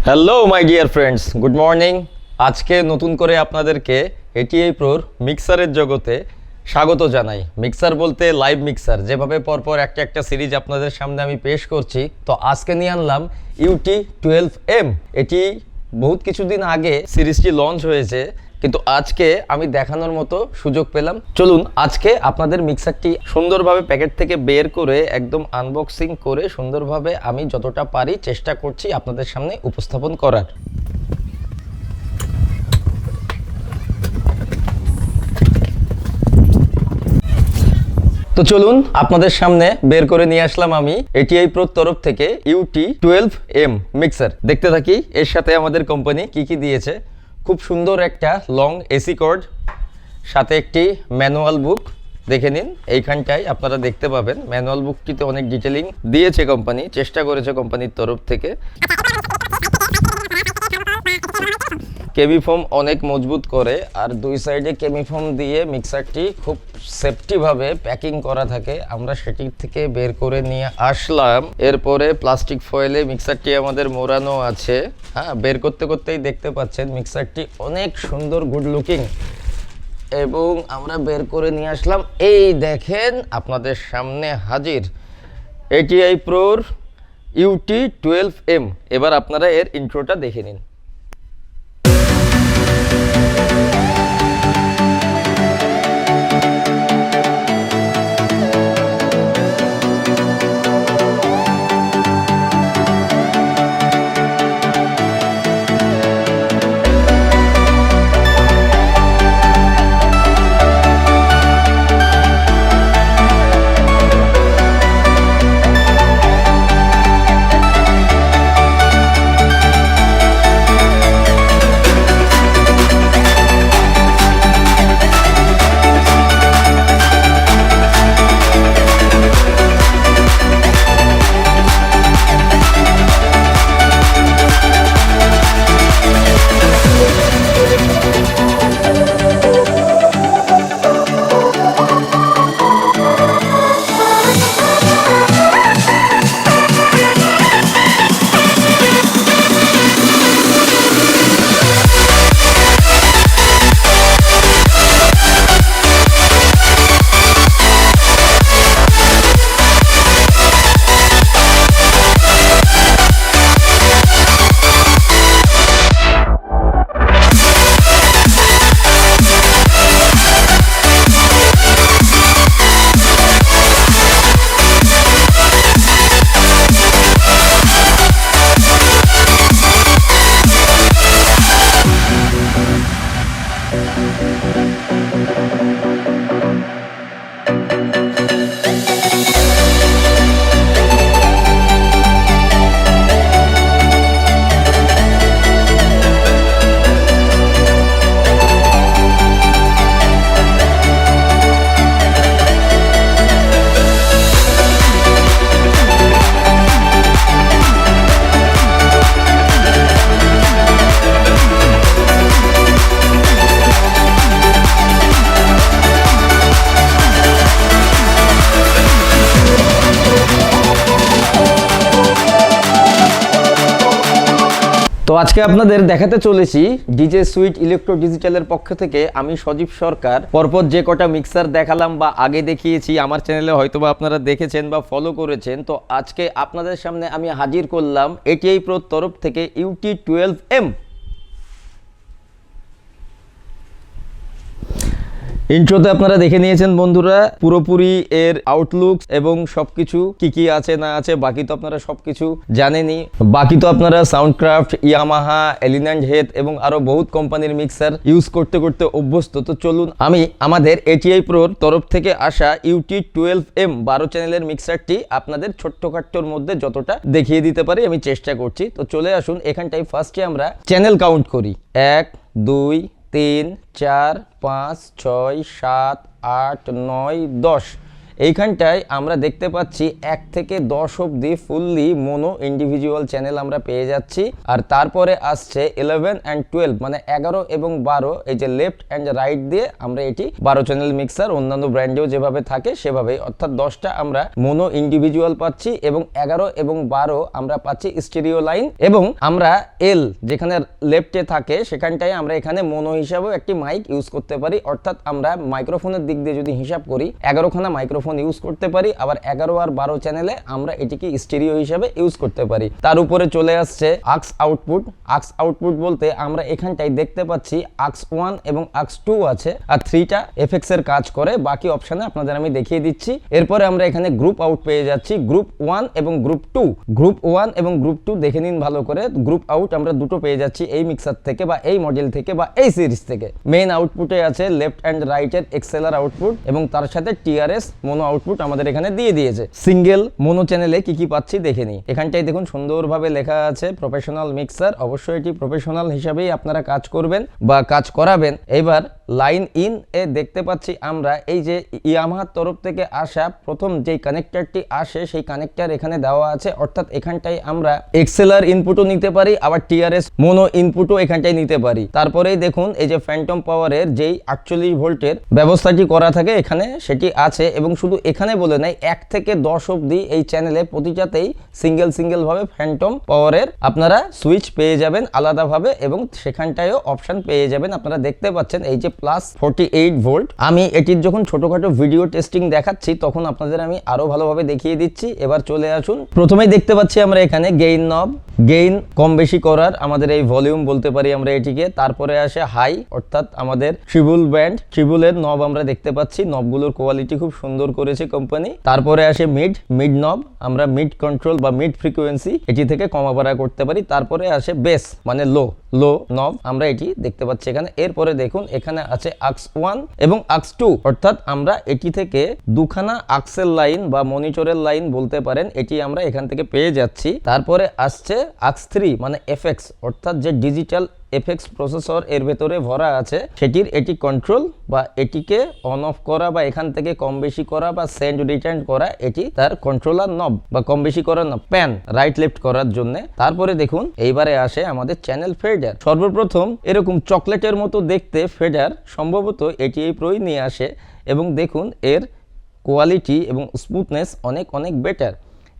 Hello my dear friends, good morning. আজকে নতুন করে আপনাদেরকে এটিআই প্রোর মিক্সারের জগতে স্বাগত জানাই। মিক্সার বলতে লাইভ মিক্সার, যেভাবে পরপর একটা একটা সিরিজ আপনাদের সামনে আমি পেশ করছি। তো আজকে নিয়ে আনলাম UT12M। এটি বহুত কিছুদিন আগে সিরিজটি লঞ্চ হয়েছে, কিন্তু আজকে আমি দেখানোর মতো সুযোগ পেলাম। চলুন আজকে আপনাদের মিক্সারটি সুন্দরভাবে প্যাকেট থেকে বের করে একদম আনবক্সিং করে সুন্দরভাবে আমি যতটা পারি চেষ্টা করছি আপনাদের সামনে উপস্থাপন করার। তো চলুন আপনাদের সামনে বের করে নিয়ে আসলাম আমি এটিআই প্রোর তরফ থেকে UT12M মিক্সার। দেখতে থাকি এর সাথে আমাদের কোম্পানি কি কি দিয়েছে। খুব সুন্দর একটা লং এসি কর্ড, সাথে একটি ম্যানুয়াল বুক। দেখে নিন, এইখানটায় আপনারা দেখতে পাবেন ম্যানুয়াল বুকটিতে অনেক ডিটেলিং দিয়েছে কোম্পানি, চেষ্টা করেছে কোম্পানির তরফ থেকে। কেমিফোম অনেক মজবুত করে, আর দুই সাইডে কেমিফোম দিয়ে মিক্সারটি খুব সেফটিভাবে প্যাকিং করা থাকে। আমরা সেটি থেকে বের করে নিয়ে আসলাম। এরপরে প্লাস্টিক ফয়েলে মিক্সারটি আমাদের মোড়ানো আছে। হ্যাঁ, বের করতে করতেই দেখতে পাচ্ছেন মিক্সারটি অনেক সুন্দর, গুড লুকিং। এবং আমরা বের করে নিয়ে আসলাম, এই দেখেন আপনাদের সামনে হাজির এটিআই প্রোর UT12M। এবার আপনারা এর ইন্ট্রোটা দেখে নিন। তো আজকে আপনাদের দেখাতে চলেছি ডিজে সুইট ইলেকট্রো ডিজিটালের পক্ষ থেকে আমি সজীব সরকার। পরপর যে কটা মিক্সার দেখালাম বা আগে দেখিয়েছি, আমার চ্যানেলে হয়তোবা আপনারা দেখেছেন বা ফলো করেছেন। তো আজকে আপনাদের সামনে আমি হাজির করলাম এটিআই প্রোর তরফ থেকে UT12M। ইন্ট্রোতে আপনারা দেখে নিয়েছেন বন্ধুরা পুরোপুরি এর আউটলুক এবং সবকিছু কি কি আছে না আছে, বাকি তো আপনারা সবকিছু জানেনই। বাকি তো আপনারা সাউন্ডক্রাফট, ইয়ামাহা, এলিন্যান্ড হেড এবং আরো বহুত কোম্পানির মিক্সার ইউজ করতে করতে অভ্যস্ত। তো চলুন আমি আমাদের এটিআই প্রোর তরফ থেকে আসা UT12M 12 চ্যানেলের মিক্সারটি আপনাদের ছোট্টখাট্টোর মধ্যে যতটা দেখিয়ে দিতে পারি আমি চেষ্টা করছি। তো চলে আসুন, এখানটায় ফার্স্টে আমরা চ্যানেল কাউন্ট করি। 1 2 3 4 5 6 7 8 9 10। এইখানটায় আমরা দেখতে পাচ্ছি 1 থেকে 10 অবধি ফুললি মোনো ইন্ডিভিজুয়াল চ্যানেল আমরা পেয়ে যাচ্ছি। আর তারপরে আসছে 11 and 12 মানে 11 এবং 12, এই যে লেফট অ্যান্ড রাইট দিয়ে আমরা এটি 12 চ্যানেল মিক্সার, অন্যান্য ব্র্যান্ডেও যেভাবে থাকে সেভাবেই, অর্থাৎ 10টা আমরা মোনো ইন্ডিভিজুয়াল পাচ্ছি এবং 11 এবং 12 আমরা পাচ্ছি স্টেরিও লাইন। এবং আমরা এল যেখানে লেফটে থাকে সেখানটায় আমরা এখানে মোনো হিসাবেও একটি মাইক ইউজ করতে পারি, অর্থাৎ আমরা মাইক্রোফোনের দিক দিয়ে যদি হিসাব করি 11খানা মাইক্রোফোন ইউজ করতে পারি, আবার 11 আর 12 চ্যানেলে আমরা এটিকে স্টেরিও হিসাবে ইউজ করতে পারি। তার উপরে চলে আসছে আক্স আউটপুট। আক্স আউটপুট বলতে আমরা এখানটায় দেখতে পাচ্ছি আক্স 1 এবং আক্স 2 আছে, আর 3টা এফএক্স এর কাজ করে, বাকি অপশনে আপনাদের আমি দেখিয়ে দিচ্ছি। এরপরে আমরা এখানে গ্রুপ আউট পেয়ে যাচ্ছি, গ্রুপ 1 এবং গ্রুপ 2। গ্রুপ 1 এবং গ্রুপ 2 দেখে নিন ভালো করে। গ্রুপ আউট আমরা দুটো পেয়ে যাচ্ছি এই মিক্সার থেকে বা এই মডেল থেকে বা এই সিরিজ থেকে। মেইন আউটপুটে আছে লেফট অ্যান্ড রাইটের এক্সেলার আউটপুট এবং তার সাথে টিআরএস মোনো আউটপুট আমাদের এখানে দিয়ে দিয়েছে। সিঙ্গেল মোনো চ্যানেলে কি কি পাচ্ছি দেখে নিই। এখানটাই দেখুন সুন্দরভাবে লেখা আছে প্রফেশনাল মিক্সার। অবশ্যই এটি প্রফেশনাল হিসাবেই আপনারা কাজ করবেন বা কাজ করাবেন। এবার লাইন ইন এ দেখতে পাচ্ছি আমরা এই যে ইয়ামাহার তরফ থেকে আসা প্রথম যেই কানেক্টরটি আসে সেই কানেক্টর এখানে দেওয়া আছে, অর্থাৎ এখানটাই আমরা এক্সেলার ইনপুটও নিতে পারি, আবার টিআরএস মোনো ইনপুটও এখানটাই নিতে পারি। তারপরেই দেখুন এই যে ফ্যান্টম পাওয়ারের যেই 48 ভোল্টের ব্যবস্থাটি করা থাকে এখানে সেটি আছে, এবং শুধু এখানে বলে নাই 1 থেকে 10 অবধি এই চ্যানেলে প্রতিটাতেই সিঙ্গেল ভাবে ফ্যান্টম পাওয়ারের আপনারা সুইচ পেয়ে যাবেন আলাদাভাবে, এবং সেখানটায়ও অপশন পেয়ে যাবেন। আপনারা দেখতে পাচ্ছেন এই যে প্লাস 48 ভোল্ট। আমি এটির যখন ছোটখাটো ভিডিও টেস্টিং দেখাচ্ছি তখন আপনাদের আমি আরো ভালোভাবে দেখিয়ে দিচ্ছি। এবার চলে আসুন, প্রথমেই দেখতে পাচ্ছি আমরা এখানে গেইন নব, গেইন কম বেশি করার আমাদের এই ভলিউম বলতে পারি আমরা এটিকে। তারপরে আসে হাই, অর্থাৎ আমাদের ট্রিবল ব্যান্ড, ট্রিবলের নব আমরা দেখতে পাচ্ছি, নবগুলোর কোয়ালিটি খুব সুন্দর করেছে কোম্পানি। তারপরে আসে মিড নব, আমরা মিড কন্ট্রোল বা মিড ফ্রিকোয়েন্সি এটি থেকে কমা বাড়া করতে পারি। তারপরে আসে বেস মানে লো নব, আমরা এটি দেখতে পাচ্ছি এখানে। এরপরে দেখুন এখানে আছে আক্স 1 এবং আক্স 2, অর্থাৎ আমরা এটি থেকে দুখানা আক্সেল লাইন বা মনিটরের লাইন বলতে পারেন, এটি আমরা এখান থেকে পেয়ে যাচ্ছি। তারপরে আসছে আক্স 3 মানে এফএক্স, অর্থাৎ যে ডিজিটাল এফএক্স প্রসেসর এর ভেতরে ভরা আছে সেটির এটি কন্ট্রোল বা এটিকে অন অফ করা বা এখান থেকে কম বেশি করা বা সেন্ড রিটার্ন করা, এটি তার কন্ট্রোলার নব বা কম বেশি করার নব, প্যান রাইট লেফট করার জন্য। তারপরে দেখুন এইবারে আসে আমাদের চ্যানেল ফেডার। সর্বপ্রথম এরকম চকলেটের মতো দেখতে ফেডার সম্ভবত এটি এই প্রোই নিয়ে আসে, এবং দেখুন এর কোয়ালিটি এবং স্মুথনেস অনেক বেটার।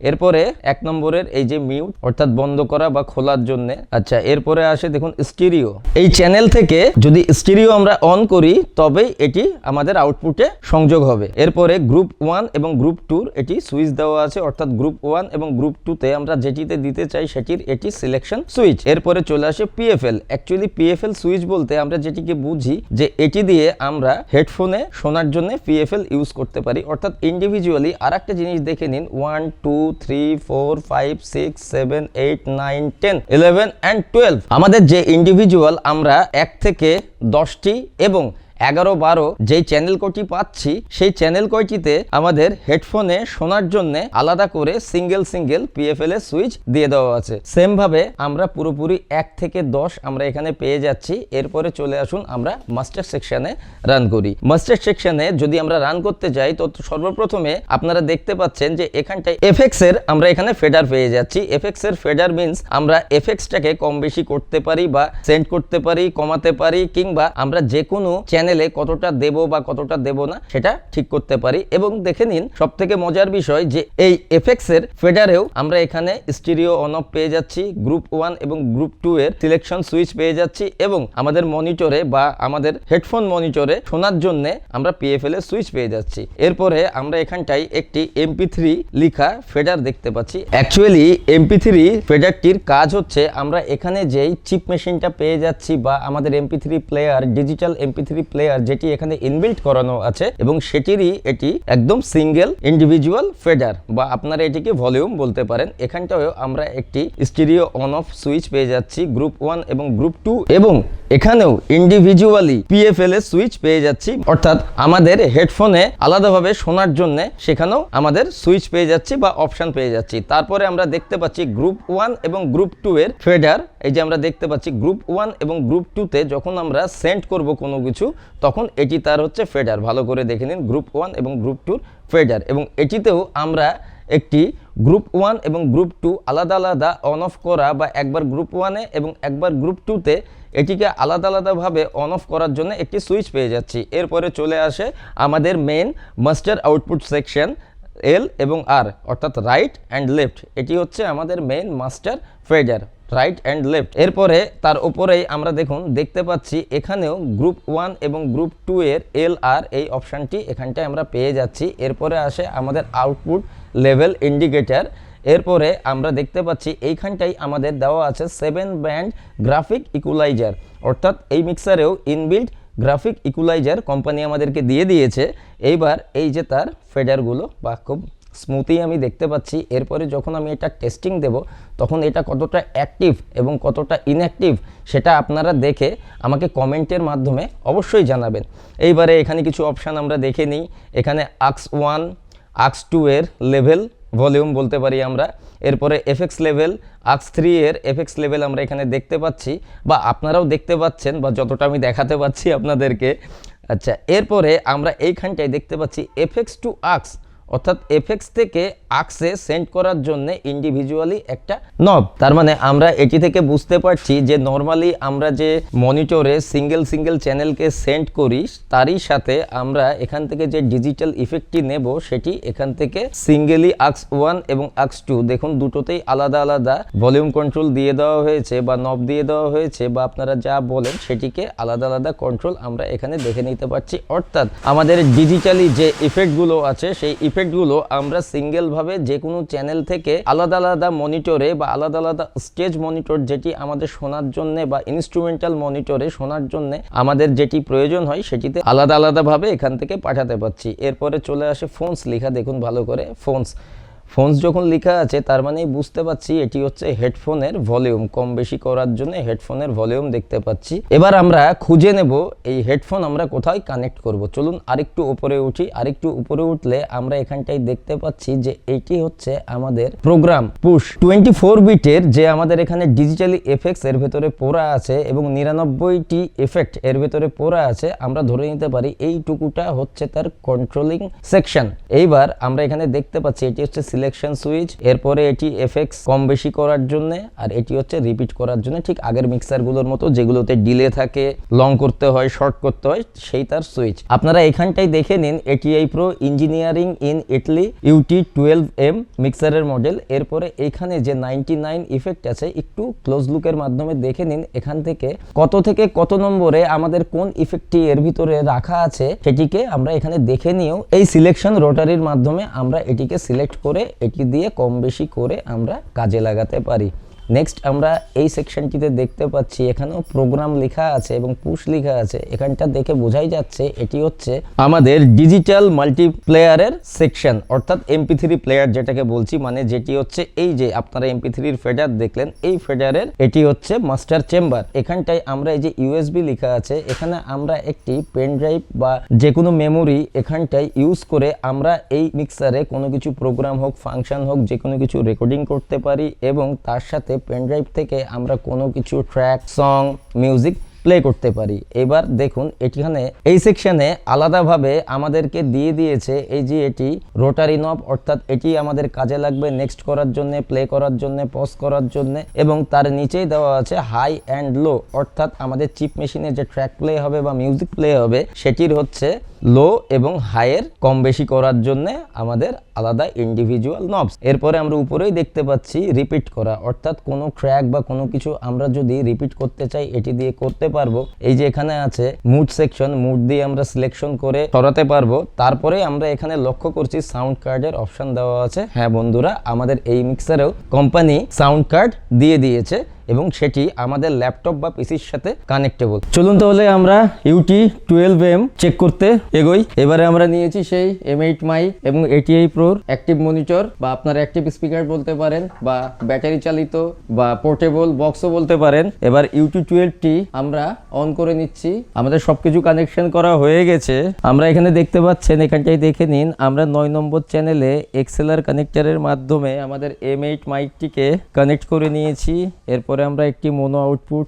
এরপরে 1 নম্বরের এই যে মিউট, অর্থাৎ বন্ধ করা বা খোলার জন্য। আচ্ছা, এরপরে আসে দেখুন স্টিরিও। এই চ্যানেল থেকে যদি স্টিরিও আমরা অন করি তবেই এটি আমাদের আউটপুটে সংযোগ হবে। এরপরে গ্রুপ 1 এবং গ্রুপ 2 এটি সুইচ দেওয়া আছে, অর্থাৎ গ্রুপ 1 এবং গ্রুপ 2 তে আমরা যেটিতে দিতে চাই সেটির এটি সিলেকশন সুইচ। এরপরে চলে আসে পিএফএল। অ্যাকচুয়ালি পিএফএল সুইচ বলতে আমরা যেটিকে বুঝি যে এটি দিয়ে আমরা হেডফোনে শোনার জন্য পিএফএল ইউজ করতে পারি, অর্থাৎ ইন্ডিভিজুয়ালি। আর একটা জিনিস দেখে নিন, 1 2 3 4 5 6 7 8 9 10 11 and 12 আমাদের যে ইন্ডিভিজুয়াল আমরা 1 থেকে 10টি এবং 11-12 যেই চ্যানেল কয়টি পাচ্ছি সেই চ্যানেল কয়টিতে আমাদের হেডফোনে শোনার জন্য আলাদা করে সিঙ্গেল পিএফএল এর সুইচ দিয়ে দেওয়া আছে। সেম ভাবে আমরা পুরোপুরি 1 থেকে 10 আমরা এখানে পেয়ে যাচ্ছি। এরপরে চলে আসুন আমরা মাস্টার সেকশনে রান করি। মাস্টার সেকশনে যদি আমরা রান করতে যাই তো সর্বপ্রথমে আপনারা দেখতে পাচ্ছেন যে এখানটায় এফএক্স এর আমরা এখানে ফেডার পেয়ে যাচ্ছি। এফএক্স এর ফেডার মিন্স আমরা এফএক্সটাকে কম বেশি করতে পারি বা সেন্ড করতে পারি, কমাতে পারি, কিংবা আমরা যে কোনো চ্যানেলে কতটা দেব বা কতটা দেব না সেটা ঠিক করতে পারি। এবং দেখে নিন সবথেকে মজার বিষয় যে এই এফএক্স এর ফেডারেও আমরা এখানে স্টিরিও অন অফ পেয়ে যাচ্ছি, গ্রুপ 1 এবং গ্রুপ 2 এর সিলেকশন সুইচ পেয়ে যাচ্ছি, এবং আমাদের মনিটরে বা আমাদের হেডফোন মনিটরে শোনার জন্য আমরা পিএফএল এর সুইচ পেয়ে যাচ্ছি। এরপরে আমরা এখানটায় একটি MP3 লিখা ফেডার দেখতে পাচ্ছি। অ্যাকচুয়ালি MP3 ফেডারটির কাজ হচ্ছে আমরা এখানে যেই চিপ মেশিনটা পেয়ে যাচ্ছি বা আমাদের MP3 player, digital MP3 player যেটি এখানে ইনবিল্ট করানো আছে, এবং সেটিরই এটি একদম সিঙ্গেল ইন্ডিভিজুয়াল ফেডার বা আপনারা এটিকে ভলিউম বলতে পারেন। এখানটাও আমরা একটি স্টিরিও অন অফ সুইচ পেয়ে যাচ্ছি গ্রুপ 1 এবং গ্রুপ 2, এবং এখানেও ইন্ডিভিজুয়ালি পিএফএল এর সুইচ পেয়ে যাচ্ছি, অর্থাৎ আমাদের হেডফোনে আলাদাভাবে শোনার জন্য সেখানেও আমাদের সুইচ পেয়ে যাচ্ছি বা অপশন পেয়ে যাচ্ছি। তারপরে আমরা দেখতে পাচ্ছি গ্রুপ 1 এবং গ্রুপ 2 এর ফেডার। এই যে আমরা দেখতে পাচ্ছি গ্রুপ 1 এবং গ্রুপ 2 তে যখন আমরা সেন্ড করব কোনো কিছু তখন এটি তার হচ্ছে ফেডার। ভালো করে দেখে নিন, গ্রুপ 1 এবং গ্রুপ 2 ফেডার। এবং এটিতেও আমরা একটি গ্রুপ 1 এবং গ্রুপ 2 আলাদা আলাদা অন অফ করা, বা একবার গ্রুপ 1-এ এবং একবার গ্রুপ 2-তে এটিকে আলাদা আলাদাভাবে অন অফ করার জন্য একটি সুইচ পেয়ে যাচ্ছি। এরপরে চলে আসে আমাদের main master output section L এবং আর, অর্থাৎ রাইট অ্যান্ড লেফট। এটি হচ্ছে আমাদের main master fader, right and left. এরপরে তার উপরেই আমরা দেখতে পাচ্ছি এখানেও গ্রুপ 1 এবং গ্রুপ 2 এর এল আর এই অপশানটি এখানটায় আমরা পেয়ে যাচ্ছি। এরপরে আসে আমাদের আউটপুট লেভেল ইন্ডিকেটার। এরপরে আমরা দেখতে পাচ্ছি এইখানটাই আমাদের দেওয়া আছে 7 ব্যান্ড গ্রাফিক ইকুয়ালাইজার, অর্থাৎ এই মিক্সারেও ইনবিল্ট গ্রাফিক ইকুয়ালাইজার কোম্পানি আমাদেরকে দিয়ে দিয়েছে। এইবার এই যে তার ফেডারগুলো বা খুব স্মুথই আমি দেখতে পাচ্ছি। এরপরে যখন আমি এটা টেস্টিং দেব তখন এটা কতটা অ্যাক্টিভ এবং কতটা ইনঅ্যাক্টিভ সেটা আপনারা দেখে আমাকে কমেন্টের মাধ্যমে অবশ্যই জানাবেন। এইবারে এখানে কিছু অপশান আমরা দেখে নিই। এখানে AUX 1 AUX 2 এর লেভেল ভলিউম বলতে পারি আমরা। এরপরে এফএক্স লেভেল AUX 3 এর এফএক্স লেভেল আমরা এখানে দেখতে পাচ্ছি, বা আপনারাও দেখতে পাচ্ছেন, বা যতটা আমি দেখাতে পাচ্ছি আপনাদেরকে। আচ্ছা, এরপরে আমরা এইখানটায় দেখতে পাচ্ছি এফএক্স টু AUX, অর্থাৎ এফএক্স থেকে AUX-এ সেন্ড করার জন্য ইন্ডিভিজুয়ালি একটা নব। তার মানে আমরা এটি থেকে বুঝতে পারছি যে নর্মালি আমরা যে মনিটরে সিঙ্গেল চ্যানেলকে সেন্ড করি, তারই সাথে আমরা এখান থেকে যে ডিজিটাল ইফেক্টটি নেব সেটি এখান থেকে সিঙ্গেলি AUX 1 এবং AUX 2 দেখুন দুটোতেই আলাদা আলাদা ভলিউম কন্ট্রোল দিয়ে দেওয়া হয়েছে বা নব দিয়ে দেওয়া হয়েছে, বা আপনারা যা বলেন সেটিকে আলাদা আলাদা কন্ট্রোল আমরা এখানে দেখে নিতে পারছি। অর্থাৎ আমাদের ডিজিটালি যে ইফেক্টগুলো আছে সেই ইফেক্টগুলো আমরা সিঙ্গেলভাবে যে কোনো চ্যানেল থেকে আলাদা আলাদা মনিটরে বা আলাদা আলাদা স্টেজ মনিটর যেটি আমাদের শোনার জন্য বা ইনস্ট্রুমেন্টাল মনিটরে শোনার জন্য আমাদের যেটি প্রয়োজন হয় সেটিতে আলাদা আলাদাভাবে এখান থেকে পাঠাতে পারছি। এরপরে চলে আসে ফোনস লেখা, দেখুন ভালো করে ফোনস যখন লেখা আছে তার মানেই বুঝতে পাচ্ছি এটি হচ্ছে হেডফোনের ভলিউম, কম বেশি করার জন্য হেডফোনের ভলিউম দেখতে পাচ্ছি। এবার আমরা খুঁজে নেব এই হেডফোন আমরা কোথায় কানেক্ট করব। চলুন আরেকটু উপরে উঠি। আরেকটু উপরে উঠলে আমরা এখানটাই দেখতে পাচ্ছি যে এটি হচ্ছে আমাদের প্রোগ্রাম পুশ 24 বিটের, যে আমাদের এখানে ডিজিটালি এফেক্টস এর ভেতরে পড়া আছে এবং 99টি এফেক্ট এর ভেতরে পড়া আছে। আমরা ধরে নিতে পারি এইটুকুটা হচ্ছে তার কন্ট্রোলিং সেকশন। এইবার আমরা এখানে দেখতে পাচ্ছি এটি হচ্ছে সিলেকশন সুইচ, এরপরে এটি এফেক্টস কম বেশি করার জন্য, আর এটি হচ্ছে রিপিট করার জন্য, ঠিক আগের মিক্সারগুলোর মতো যেগুলোতে ডিলে থাকে, লং করতে হয়, শর্ট করতে হয়, সেই তার সুইচ। আপনারা এখানটাই দেখে নিন ATI Pro engineering in Italy UT12M মিক্সারের মডেল। এরপরে এখানে যে 99 ইফেক্ট আছে একটু ক্লোজ লুকের মাধ্যমে দেখে নিন এখান থেকে কত নম্বরে আমাদের কোন ইফেক্টটি এর ভিতরে রাখা আছে সেটিকে আমরা এখানে দেখে নিয়েও এই সিলেকশন রোটারির মাধ্যমে আমরা এটিকে সিলেক্ট করে এটি দিয়ে কম বেশি করে আমরা কাজে লাগাতে পারি। নেক্সট আমরা এই সেকশনটিতে দেখতে পাচ্ছি এখানেও প্রোগ্রাম লেখা আছে এবং পুশ লেখা আছে। এখানটা দেখে বোঝাই যাচ্ছে এটি হচ্ছে আমাদের ডিজিটাল মাল্টিপ্লেয়ারের সেকশন, অর্থাৎ MP3 প্লেয়ার যেটাকে বলছি, মানে যেটি হচ্ছে এই যে আপনারা MP3 ফেডার দেখলেন, এই ফেডারের এটি হচ্ছে মাস্টার চেম্বার। এখানটায় আমরা এই যে USB লেখা আছে, এখানে আমরা একটি পেন ড্রাইভ বা যে কোনো মেমোরি এখানটায় ইউজ করে আমরা এই মিক্সারে কোনো কিছু প্রোগ্রাম হোক, ফাংশন হোক, যে কোনো কিছু রেকর্ডিং করতে পারি এবং তার সাথে পেন ড্রাইভ থেকে আমরা কোনো কিছু ট্র্যাক, সং, মিউজিক প্লে করতে পারি। এবার দেখুন এখানে এই সেকশনে আলাদাভাবে আমাদেরকে দিয়ে দিয়েছে এই যে এটি রোটারি নব, অর্থাৎ এটি আমাদের কাজে লাগবে নেক্সট করার জন্য, প্লে করার জন্য, পজ করার জন্য, এবং তার নিচেই দেওয়া আছে হাই অ্যান্ড লো, অর্থাৎ আমাদের চিপ মেশিনে যে ট্র্যাক প্লে হবে বা মিউজিক প্লে হবে সেটির হচ্ছে লো এবং হাইয়ের কম বেশি করার জন্য আমাদের আলাদা ইন্ডিভিজুয়াল নবস। এরপরে আমরা উপরেই দেখতে পাচ্ছি রিপিট করা, অর্থাৎ কোনো ট্র্যাক বা কোনো কিছু আমরা যদি রিপিট করতে চাই এটি দিয়ে করতে পারবো। এই যে এখানে আছে মুড সেকশন, মুড দিয়ে আমরা সিলেকশন করে সরাতে পারবো। তারপরে আমরা এখানে লক্ষ্য করছি সাউন্ড কার্ডের অপশন দেওয়া আছে। হ্যাঁ বন্ধুরা, আমাদের এই মিক্সারেও কোম্পানি সাউন্ড কার্ড দিয়ে দিয়েছে এবং সেটি আমাদের ল্যাপটপ বা পিসির সাথে কানেক্টেবল। চলুন তাহলে আমরা UT12M চেক করতে এগোই। এবারে আমরা নিয়েছি সেই M8 মাইক এবং ATI Pro অ্যাক্টিভ মনিটর, বা আপনারা অ্যাক্টিভ স্পিকার বলতে পারেন, বা ব্যাটারি চালিত বা পোর্টেবল বক্সও বলতে পারেন। এবার UT12টি আমরা অন করে নিচ্ছি। আমাদের সবকিছু কানেকশন করা হয়ে গেছে। আমরা এখানে দেখতে পাচ্ছেন, এখানটাই দেখে নিন, আমরা 9 নম্বর চ্যানেলে XLR কানেক্টরের মাধ্যমে আমাদের M8 মাইকটিকে কানেক্ট করে নিয়েছি। এরপরে আমরা একটি মোনো আউটপুট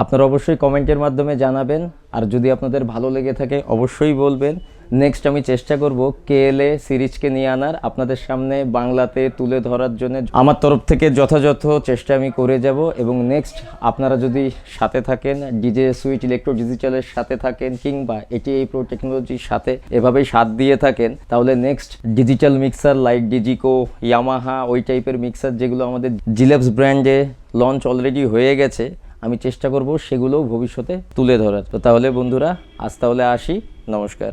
আপনারা অবশ্যই কমেন্টের মাধ্যমে জানাবেন, আর যদি আপনাদের ভালো লেগে থাকে অবশ্যই বলবেন। নেক্সট আমি চেষ্টা করব কেএলএ সিরিজকে নিয়ে আনার, আপনাদের সামনে বাংলাতে তুলে ধরার জন্য আমার তরফ থেকে যথাযথ চেষ্টা আমি করে যাব। এবং নেক্সট আপনারা যদি সাথে থাকেন, ডিজে সুইচ ইলেকট্রো ডিজিটালের সাথে থাকেন, কিংবা এটিআই প্রো টেকনোলজির সাথে এভাবেই সাথ দিয়ে থাকেন, তাহলে next digital mixer like DiGiCo, Yamaha, ওই টাইপের মিক্সার যেগুলো আমাদের জিলেপস ব্র্যান্ডে লঞ্চ অলরেডি হয়ে গেছে, আমি চেষ্টা করব সেগুলোও ভবিষ্যতে তুলে ধরার। তো তাহলে বন্ধুরা, আজ তাহলে আসি, নমস্কার।